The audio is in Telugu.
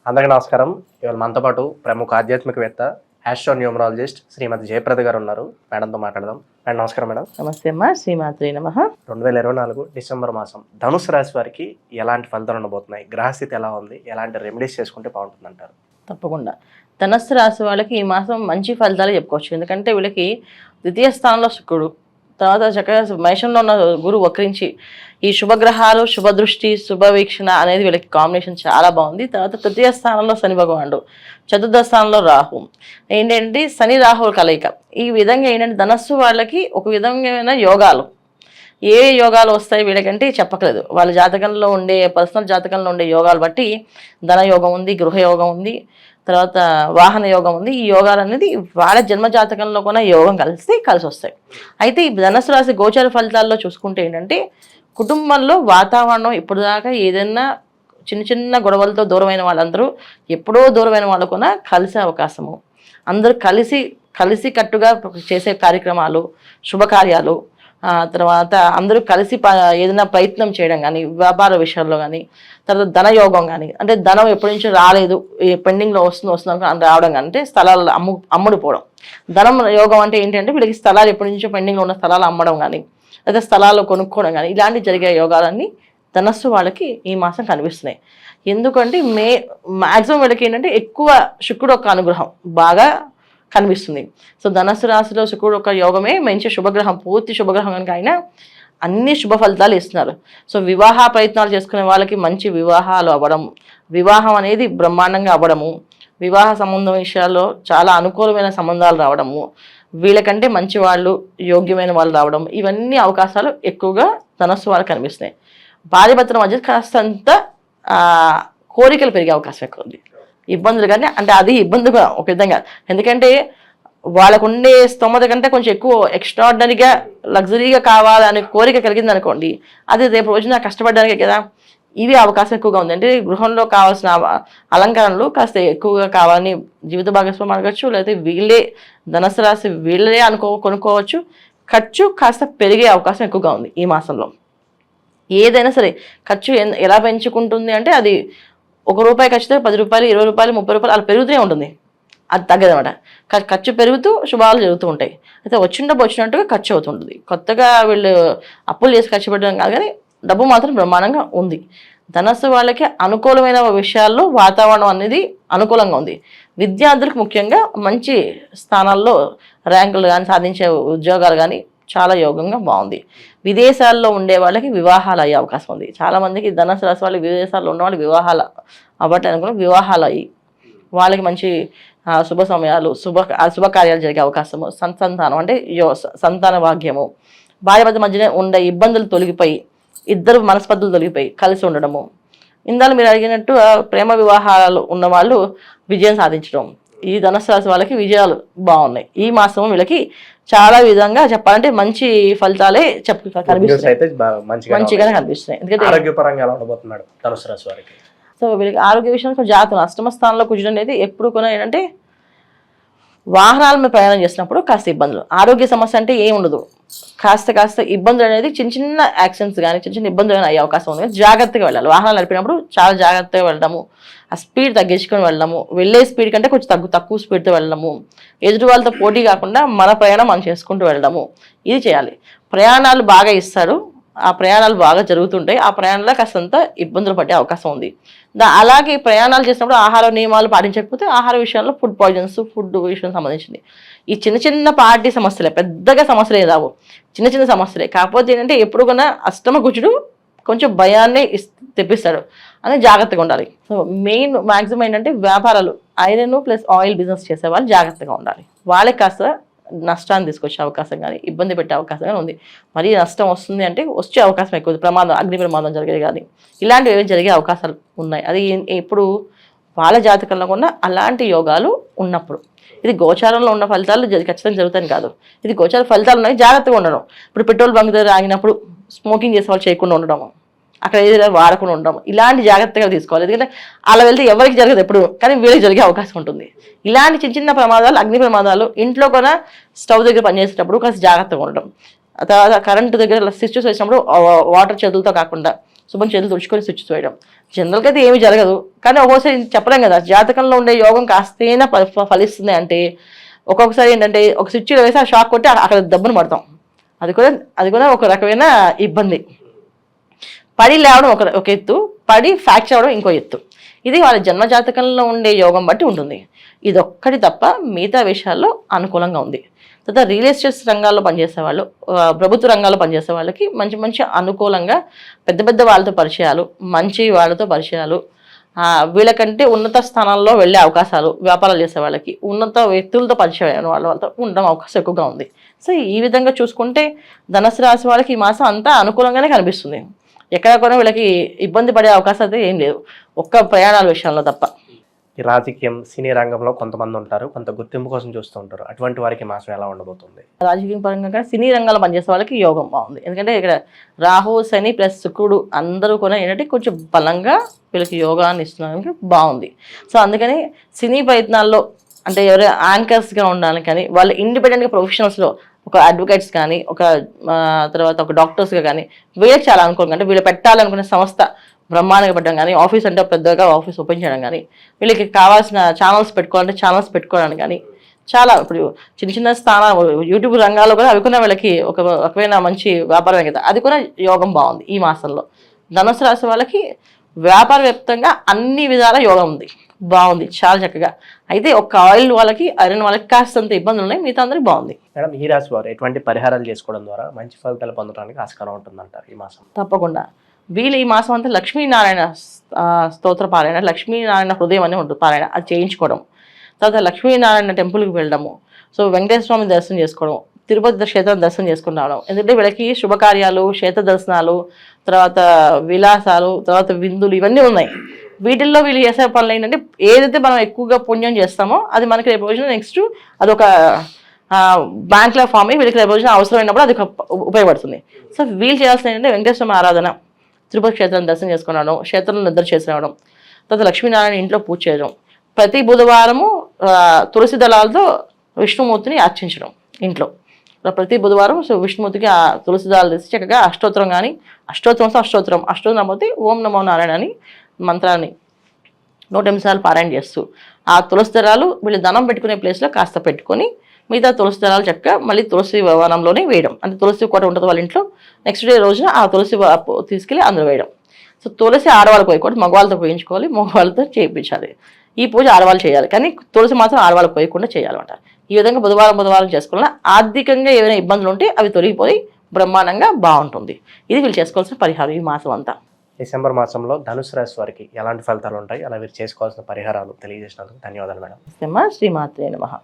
అందరికీ నమస్కారం. ఇవాళ మనతో పాటు ప్రముఖ ఆధ్యాత్మికవేత్త ఆస్ట్రోన్యూమరాలజిస్ట్ శ్రీమతి జయప్రద గారు ఉన్నారు. మేడంతో మాట్లాడదాం. మేడం నమస్కారం. మేడం నమస్తే అమ్మా. శ్రీమాత్రే నమః. 2024 డిసెంబర్ మాసం ధనుసు రాశి వారికి ఎలాంటి ఫలితాలు ఉండబోతున్నాయి? గ్రహస్థితి ఎలా ఉంది? ఎలాంటి రెమెడీస్ చేసుకుంటే బాగుంటుంది అంటారు? తప్పకుండా ధనస్సు రాశి వాళ్ళకి ఈ మాసం మంచి ఫలితాలు చెప్పుకోవచ్చు. ఎందుకంటే వీళ్ళకి ద్వితీయ స్థానంలో శుక్రుడు, తర్వాత చక్కగా మేషంలో ఉన్న గురువు వక్రించి ఈ శుభగ్రహాలు, శుభదృష్టి, శుభవీక్షణ అనేది వీళ్ళకి కాంబినేషన్ చాలా బాగుంది. తర్వాత తృతీయ స్థానంలో శని భగవానుడు, చతుర్థ స్థానంలో రాహు. ఏంటంటే శని రాహుల కలయిక. ఈ విధంగా ఏంటంటే ధనస్సు వాళ్ళకి ఒక విధమైన యోగాలు, ఏ యోగాలు వస్తాయి వీళ్ళకంటే చెప్పకలేదు. వాళ్ళ జాతకంలో ఉండే పర్సనల్ జాతకంలో ఉండే యోగాలు బట్టి ధన యోగం ఉంది, గృహ యోగం ఉంది, తర్వాత వాహన యోగం ఉంది. ఈ యోగాలు అనేది వాళ్ళ జన్మ జాతకంలో కూడా యోగం కలిసి వస్తాయి. అయితే ఈ ధనుసు రాశి గోచర ఫలితాల్లో చూసుకుంటే ఏంటంటే కుటుంబంలో వాతావరణం ఇప్పుడు దాకా ఏదైనా చిన్న చిన్న గొడవలతో దూరమైన వాళ్ళందరూ ఎప్పుడో దూరమైన వాళ్ళు కూడా కలిసే అవకాశము, అందరూ కలిసి కట్టుగా చేసే కార్యక్రమాలు, శుభకార్యాలు, తర్వాత అందరూ కలిసి ఏదైనా ప్రయత్నం చేయడం కానీ, వ్యాపార విషయాల్లో కానీ, తర్వాత ధనయోగం కానీ, అంటే ధనం ఎప్పటి నుంచో రాలేదు, పెండింగ్లో వస్తుంది రావడం కానీ, అంటే స్థలాలు అమ్ముడుపోవడం. ధనం యోగం అంటే ఏంటంటే వీళ్ళకి స్థలాలు ఎప్పటి నుంచో పెండింగ్లో ఉన్న స్థలాలు అమ్మడం కానీ, లేదా స్థలాలు కొనుక్కోవడం కానీ, ఇలాంటి జరిగే యోగాలన్నీ ధనస్సు వాళ్ళకి ఈ మాసం కనిపిస్తున్నాయి. ఎందుకంటే మ్యాక్సిమం వీళ్ళకి ఏంటంటే ఎక్కువ శుక్రుడు యొక్క అనుగ్రహం బాగా కనిపిస్తుంది. సో ధనస్సు రాశిలో శుక్రుడు ఒక యోగమే మంచి శుభగ్రహం, పూర్తి శుభగ్రహం కనుక ఆయన అన్ని శుభ ఫలితాలు ఇస్తున్నారు. సో వివాహ ప్రయత్నాలు చేసుకునే వాళ్ళకి మంచి వివాహాలు అవ్వడం, వివాహం అనేది బ్రహ్మాండంగా అవ్వడము, వివాహ సంబంధం విషయాల్లో చాలా అనుకూలమైన సంబంధాలు రావడము, వీళ్ళకంటే మంచి వాళ్ళు, యోగ్యమైన వాళ్ళు రావడం, ఇవన్నీ అవకాశాలు ఎక్కువగా ధనస్సు వాళ్ళకి కనిపిస్తున్నాయి. భార్యాభర్తల మధ్య కాస్తంత కోరికలు పెరిగే అవకాశం ఎక్కువ ఉంది. ఇబ్బందులు కానీ అంటే అది ఇబ్బందిగా ఒక విధంగా, ఎందుకంటే వాళ్ళకు ఉండే స్తోమత కంటే కొంచెం ఎక్కువ ఎక్స్ట్రాడినరీగా లగ్జరీగా కావాలనే కోరిక కలిగింది అనుకోండి, అది రేపు రోజున కష్టపడడానికే కదా. ఇవి అవకాశం ఎక్కువగా ఉంది. అంటే గృహంలో కావాల్సిన అలంకరణలు కాస్త ఎక్కువగా కావాలని జీవిత భాగస్వామి అడగచ్చు, లేకపోతే వీళ్ళే ధనస్సు రాశి వీళ్ళే కొనుక్కోవచ్చు. ఖర్చు కాస్త పెరిగే అవకాశం ఎక్కువగా ఉంది ఈ మాసంలో. ఏదైనా సరే ఖర్చు ఎలా పెంచుకుంటుంది అంటే అది ₹1 ఖర్చుతో 10 రూపాయలు, 20 రూపాయలు, 30 రూపాయలు అలా పెరుగుతూనే ఉంటుంది. అది తగ్గదనమాట. ఖర్చు పెరుగుతూ శుభాలు జరుగుతూ ఉంటాయి. అయితే వచ్చినట్టుగా ఖర్చు అవుతుంటుంది. కొత్తగా వీళ్ళు అప్పులు చేసి ఖర్చు పెట్టడం కాదు, కానీ డబ్బు మాత్రం బ్రహ్మాండంగా ఉంది. ధనస్సు వాళ్ళకి అనుకూలమైన విషయాల్లో వాతావరణం అనేది అనుకూలంగా ఉంది. విద్యార్థులకు ముఖ్యంగా మంచి స్థానాల్లో ర్యాంకులు కానీ, సాధించే ఉద్యోగాలు కానీ చాలా యోగంగా బాగుంది. విదేశాల్లో ఉండే వాళ్ళకి వివాహాలు అయ్యే అవకాశం ఉంది. చాలామందికి ధనస్సు రాశి వాళ్ళు విదేశాల్లో ఉన్న వాళ్ళు వివాహాలు అవ్వటానికి కూడా వివాహాలు అయ్యి వాళ్ళకి మంచి శుభ సమయాలు, శుభకార్యాలు జరిగే అవకాశము, సంతానం అంటే సంతాన భాగ్యము, భార్యాభర్త మధ్యనే ఉండే ఇబ్బందులు తొలగిపోయి ఇద్దరు మనస్పర్ధలు తొలగిపోయి కలిసి ఉండడము. ఇందాక మీరు అడిగినట్టు ప్రేమ వివాహాలు ఉన్న వాళ్ళు విజయం సాధించడం, ఈ ధనుసు రాశి వాళ్ళకి విజయాలు బాగున్నాయి. ఈ మాసం వీళ్ళకి చాలా విధంగా చెప్పాలంటే మంచి ఫలితాలే కనిపిస్తున్నాయి, మంచిగానే కనిపిస్తున్నాయి. ఎందుకంటే ఆరోగ్యపరంగా ఎలా ఉండబోతున్నాడు ధనుసు రాశి వారికి? సో వీళ్ళకి ఆరోగ్య విషయంలో జాతకం అష్టమ స్థానంలో కుజుడు అనేది ఎప్పుడు కూడా ఏంటంటే వాహనాల మీద ప్రయాణం చేసినప్పుడు కాస్త ఇబ్బందులు, ఆరోగ్య సమస్య అంటే ఏం ఉండదు, కాస్త ఇబ్బందులు అనేది చిన్న చిన్న యాక్సిడెంట్స్ కానీ చిన్న చిన్న ఇబ్బందులు కానీ అయ్యే అవకాశం ఉంది. జాగ్రత్తగా వెళ్ళాలి. వాహనాలు నడిపినప్పుడు చాలా జాగ్రత్తగా వెళ్ళడము, ఆ స్పీడ్ తగ్గించుకొని వెళ్ళడము, వెళ్ళే స్పీడ్ కంటే కొంచెం తక్కువ స్పీడ్తో వెళ్ళడము, ఎదుటి వాళ్ళతో పోటీ కాకుండా మన ప్రయాణం మనం చేసుకుంటూ వెళ్ళడము, ఇది చేయాలి. ప్రయాణాలు బాగా ఇస్తారు, ఆ ప్రయాణాలు బాగా జరుగుతుంటాయి. ఆ ప్రయాణంలో కాస్తంత ఇబ్బందులు పడే అవకాశం ఉంది. అలాగే ప్రయాణాలు చేసినప్పుడు ఆహార నియమాలు పాటించకపోతే ఆహార విషయంలో ఫుడ్ పాయిజన్స్, ఫుడ్ విషయం సంబంధించింది. ఈ చిన్న పార్టీ సమస్యలే, పెద్దగా సమస్యలే రావు, చిన్న సమస్యలే. కాకపోతే ఏంటంటే ఎప్పుడు కూడా అష్టమ కుజుడు కొంచెం భయాన్ని తెప్పిస్తాడు అని జాగ్రత్తగా ఉండాలి. సో మెయిన్ మ్యాక్సిమం ఏంటంటే వ్యాపారాలు, ఐరన్ ప్లస్ ఆయిల్ బిజినెస్ చేసే వాళ్ళు జాగ్రత్తగా ఉండాలి. వాళ్ళకి కాస్త నష్టాన్ని తీసుకొచ్చే అవకాశం కానీ ఇబ్బంది పెట్టే అవకాశం కానీ ఉంది. మరీ నష్టం వస్తుంది అంటే వచ్చే అవకాశం ఎక్కువ, ప్రమాదం, అగ్ని ప్రమాదం జరిగేది కానీ ఇలాంటివి ఏవి జరిగే అవకాశాలు ఉన్నాయి. అది ఎప్పుడు వాళ్ళ జాతకంలో కూడా అలాంటి యోగాలు ఉన్నప్పుడు. ఇది గోచారంలో ఉన్న ఫలితాలు ఖచ్చితంగా జరుగుతాయి కాదు, ఇది గోచార ఫలితాలు ఉన్నాయి. జాగ్రత్తగా ఉండడం. ఇప్పుడు పెట్రోల్ బంక్ దగ్గర ఆగినప్పుడు స్మోకింగ్ చేసే వాళ్ళు చేయకుండా ఉండడం, అక్కడ ఏదైనా వాడకుండా ఉండడం, ఇలాంటి జాగ్రత్తగా తీసుకోవాలి. ఎందుకంటే అలా వెళ్తే ఎవరికి జరగదు ఎప్పుడు, కానీ వీళ్ళకి జరిగే అవకాశం ఉంటుంది. ఇలాంటి చిన్న ప్రమాదాలు, అగ్ని ప్రమాదాలు ఇంట్లో కూడా స్టవ్ దగ్గర పనిచేసేటప్పుడు కాస్త జాగ్రత్తగా ఉండడం. తర్వాత కరెంటు దగ్గర స్విచ్చెస్ వేసినప్పుడు వాటర్ చేతులతో కాకుండా శుభ్రం చేతులు తుడుచుకొని స్విచ్ వేయడం. జనరల్గా అయితే ఏమీ జరగదు, కానీ ఒక్కోసారి చెప్పలేం కదా, జాతకంలో ఉండే యోగం కాస్తేనా ఫలిస్తుంది అంటే ఒక్కొక్కసారి ఏంటంటే ఒక స్విచ్ వేసి ఆ షాక్ కొట్టి అక్కడ దెబ్బను పడతాం. అది కూడా ఒక రకమైన ఇబ్బంది. పడి లేవడం ఒక ఎత్తు, పడి ఫ్రాక్చర్ అవ్వడం ఇంకో ఎత్తు. ఇది వాళ్ళ జన్మజాతకంలో ఉండే యోగం బట్టి ఉంటుంది. ఇది ఒక్కటి తప్ప మిగతా విషయాల్లో అనుకూలంగా ఉంది. తర్వాత రియల్ ఎస్టేట్స్ రంగాల్లో పనిచేసే వాళ్ళు, ప్రభుత్వ రంగాల్లో పనిచేసే వాళ్ళకి మంచి మంచి అనుకూలంగా పెద్ద పెద్ద వాళ్ళతో పరిచయాలు, మంచి వాళ్ళతో పరిచయాలు, వీళ్ళకంటే ఉన్నత స్థానాల్లో వెళ్ళే అవకాశాలు, వ్యాపారాలు చేసే వాళ్ళకి ఉన్నత వ్యక్తులతో పరిచయం వాళ్ళతో ఉండడం అవకాశం ఎక్కువగా ఉంది. సో ఈ విధంగా చూసుకుంటే ధనుసు రాశి వాళ్ళకి ఈ మాసం అంతా అనుకూలంగానే కనిపిస్తుంది. ఎక్కడ కూడా వీళ్ళకి ఇబ్బంది పడే అవకాశం అయితే ఏం లేదు, ఒక్క ప్రయాణాల విషయంలో తప్ప. ఈ రాజకీయం, సినీ రంగంలో కొంతమంది ఉంటారు, కొంత గుర్తింపు కోసం చూస్తూ ఉంటారు. అటువంటి వారికి మాసం ఎలా ఉండబోతుంది? రాజకీయ పరంగా కానీ సినీ రంగంలో పనిచేసే వాళ్ళకి యోగం బాగుంది. ఎందుకంటే ఇక్కడ రాహు, శని ప్లస్ శుక్రుడు అందరూ కూడా ఏంటంటే కొంచెం బలంగా వీళ్ళకి యోగాన్ని ఇస్తున్నారు, బాగుంది. సో అందుకని సినీ ప్రయత్నాల్లో అంటే ఎవరు యాంకర్స్గా ఉండాలని కానీ, వాళ్ళు ఇండిపెండెంట్గా ప్రొఫెషనల్స్లో ఒక అడ్వకేట్స్ కానీ, తర్వాత ఒక డాక్టర్స్గా కానీ వీళ్ళకి చాలా అనుకూలంగా, అంటే వీళ్ళు పెట్టాలనుకునే సంస్థ బ్రహ్మాండంగా పెట్టడం కానీ, ఆఫీస్ అంటే పెద్దగా ఆఫీస్ ఓపెన్ చేయడం కానీ, వీళ్ళకి కావాల్సిన ఛానల్స్ పెట్టుకోవాలంటే ఛానల్స్ పెట్టుకోవడానికి కానీ చాలా ఇప్పుడు చిన్న చిన్న స్థానాలు యూట్యూబ్ రంగాల్లో కూడా అవి కూడా వీళ్ళకి ఒక రకమైన మంచి వ్యాపారమే కదా, అది కూడా యోగం బాగుంది ఈ మాసంలో. ధనుసు రాశి వాళ్ళకి వ్యాపార వ్యాప్తంగా అన్ని విధాల యోగం ఉంది, బాగుంది, చాలా చక్కగా. అయితే ఒక ఆయిల్ వాళ్ళకి, ఐరన్ వాళ్ళకి కాస్తంత ఇబ్బందులు ఉన్నాయి, మిగతా అందరికి బాగుంది. మేడం, ఈ రాశి వారు ఎటువంటి పరిహారాలు చేసుకోవడం ద్వారా మంచి ఫలితాలు పొందడానికి ఆస్కారం ఉంటుందంటారు ఈ మాసం? తప్పకుండా వీళ్ళు ఈ మాసం అంతా లక్ష్మీనారాయణ స్తోత్ర పారాయణ, లక్ష్మీనారాయణ హృదయం అని ఉంటుంది పారాయణ, అది చేయించుకోవడం. తర్వాత లక్ష్మీనారాయణ టెంపుల్కి వెళ్ళడము, సో వెంకటేశ్వర స్వామి దర్శనం చేసుకోవడం, తిరుపతి క్షేత్రం దర్శనం చేసుకుని రావడం. ఎందుకంటే వీళ్ళకి శుభకార్యాలు, క్షేత్ర దర్శనాలు, తర్వాత విలాసాలు, తర్వాత విందులు ఇవన్నీ ఉన్నాయి. వీటిల్లో వీళ్ళు చేసే పనులు ఏంటంటే ఏదైతే మనం ఎక్కువగా పుణ్యం చేస్తామో అది మనకి రేపు రోజున నెక్స్ట్ అదొక బ్యాంక్లో ఫామ్ అయ్యి వీళ్ళకి రేపు రోజున అవసరమైనప్పుడు అది ఉపయోగపడుతుంది. సో వీళ్ళు చేయాల్సిన ఏంటంటే వెంకటేశ్వర ఆరాధన, తిరుపతి క్షేత్రం దర్శనం చేసుకున్నాను, క్షేత్రంలో నిద్ర చేసి రావడం, తర్వాత లక్ష్మీనారాయణ ఇంట్లో పూజ చేయడం, ప్రతి బుధవారము తులసి దళాలతో విష్ణుమూర్తిని అర్చించడం ఇంట్లో. ప్రతి బుధవారం విష్ణుమూర్తికి ఆ తులసి దళాలు తీసి చక్కగా అష్టోత్తరం కానీ, అష్టోత్తరం పోతే ఓం నమో నారాయణ అని మంత్రాన్ని 108 సార్లు పారాయణ చేస్తూ ఆ తులసి దళాలు వీళ్ళు ధనం పెట్టుకునే ప్లేస్లో కాస్త పెట్టుకొని మిగతా తులసి దళాలు చక్కగా మళ్ళీ తులసి వనంలోనే వేయడం. అంటే తులసి కోట ఉంటుంది వాళ్ళ ఇంట్లో, నెక్స్ట్ డే రోజున ఆ తులసి తీసుకెళ్ళి అందులో వేయడం. సో తులసి ఆడవాళ్ళకి పోయకూడదు, మగవాళ్ళతో పోయించుకోవాలి, మగవాళ్ళతో చేయించాలి. ఈ పూజ ఆడవాళ్ళు చేయాలి, కానీ తులసి మాత్రం ఆడవాళ్ళకి పోయకుండా చేయాలన్నమాట. ఈ విధంగా బుధవారం చేసుకోవాలన్నా ఆర్థికంగా ఏమైనా ఇబ్బందులు ఉంటే అవి తొలగిపోయి బ్రహ్మాండంగా బాగుంటుంది. ఇది వీళ్ళు చేసుకోవాల్సిన పరిహారం ఈ మాసం అంతా. డిసెంబర్ మాసంలో ధనుసు రాశి వారికి ఎలాంటి ఫలితాలు ఉంటాయి, అలా వీరు చేసుకోవాల్సిన పరిహారాలు తెలియజేసినందుకు ధన్యవాదాలు మేడం. శ్రీమాత్రే నమః.